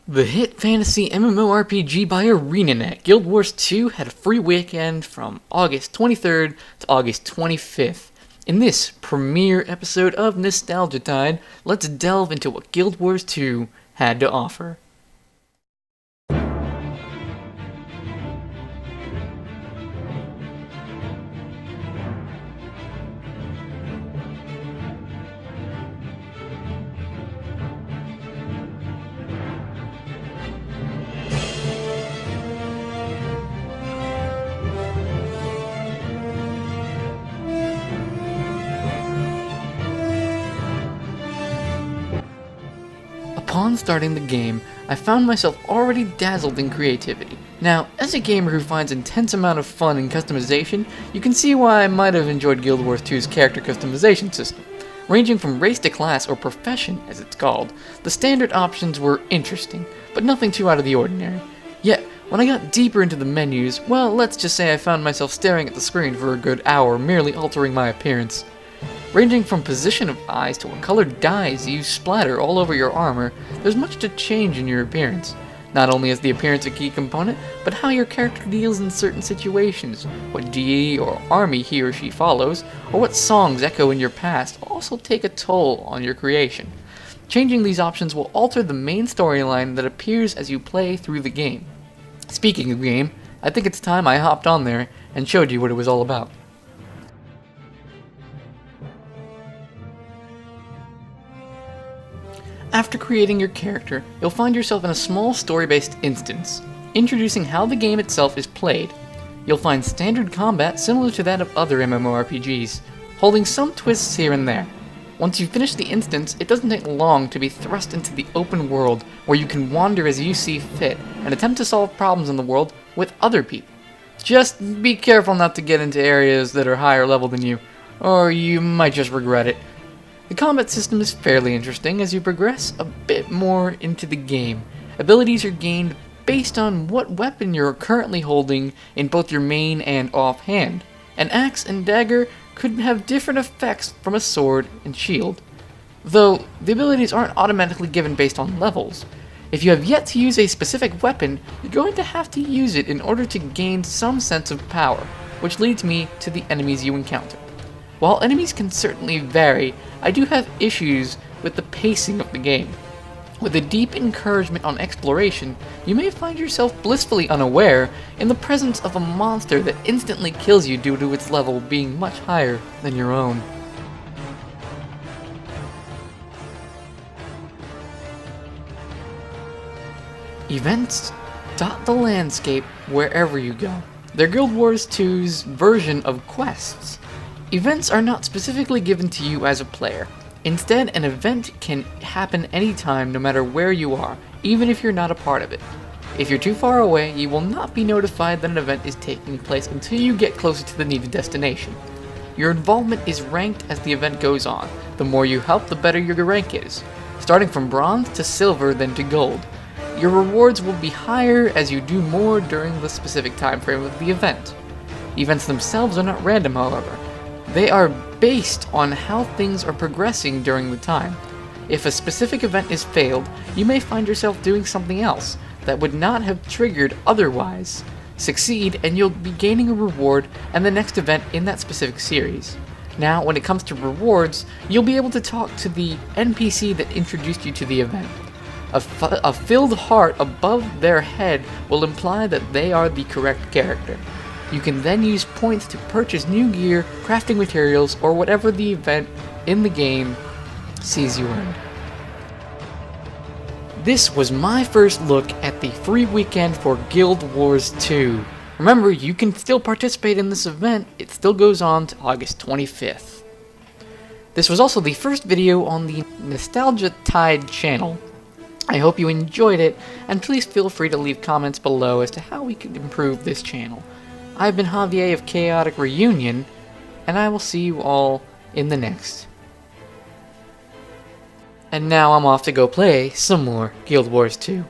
The hit fantasy MMORPG by ArenaNet, Guild Wars 2 had a free weekend from August 23rd to August 25th. In this premiere episode of Nostalgia Tide, let's delve into what Guild Wars 2 had to offer. Upon starting the game, I found myself already dazzled in creativity. Now, as a gamer who finds intense amount of fun in customization, you can see why I might have enjoyed Guild Wars 2's character customization system. Ranging from race to class, or profession as it's called, the standard options were interesting, but nothing too out of the ordinary. Yet, when I got deeper into the menus, well, let's just say I found myself staring at the screen for a good hour, merely altering my appearance. Ranging from position of eyes to what colored dyes you splatter all over your armor, there's much to change in your appearance. Not only is the appearance a key component, but how your character deals in certain situations, what deity or army he or she follows, or what songs echo in your past also take a toll on your creation. Changing these options will alter the main storyline that appears as you play through the game. Speaking of game, I think it's time I hopped on there and showed you what it was all about. After creating your character, you'll find yourself in a small story-based instance, introducing how the game itself is played. You'll find standard combat similar to that of other MMORPGs, holding some twists here and there. Once you finish the instance, it doesn't take long to be thrust into the open world, where you can wander as you see fit and attempt to solve problems in the world with other people. Just be careful not to get into areas that are higher level than you, or you might just regret it. The combat system is fairly interesting as you progress a bit more into the game. Abilities are gained based on what weapon you're currently holding in both your main and offhand. An axe and dagger could have different effects from a sword and shield, though the abilities aren't automatically given based on levels. If you have yet to use a specific weapon, you're going to have to use it in order to gain some sense of power, which leads me to the enemies you encounter. While enemies can certainly vary, I do have issues with the pacing of the game. With a deep encouragement on exploration, you may find yourself blissfully unaware in the presence of a monster that instantly kills you due to its level being much higher than your own. Events dot the landscape wherever you go. They're Guild Wars 2's version of quests. Events are not specifically given to you as a player. Instead, an event can happen anytime no matter where you are, even if you're not a part of it. If you're too far away, you will not be notified that an event is taking place until you get closer to the needed destination. Your involvement is ranked as the event goes on. The more you help, the better your rank is, starting from bronze to silver then to gold. Your rewards will be higher as you do more during the specific time frame of the event. Events themselves are not random, however. They are based on how things are progressing during the time. If a specific event is failed, you may find yourself doing something else that would not have triggered otherwise. Succeed and you'll be gaining a reward and the next event in that specific series. Now, when it comes to rewards, you'll be able to talk to the NPC that introduced you to the event. A filled heart above their head will imply that they are the correct character. You can then use points to purchase new gear, crafting materials, or whatever the event in the game sees you earn. This was my first look at the free weekend for Guild Wars 2. Remember, you can still participate in this event. It still goes on to August 25th. This was also the first video on the Nostalgia Tide channel. I hope you enjoyed it, and please feel free to leave comments below as to how we could improve this channel. I've been Javier of Chaotic Reunion, and I will see you all in the next. And now I'm off to go play some more Guild Wars 2.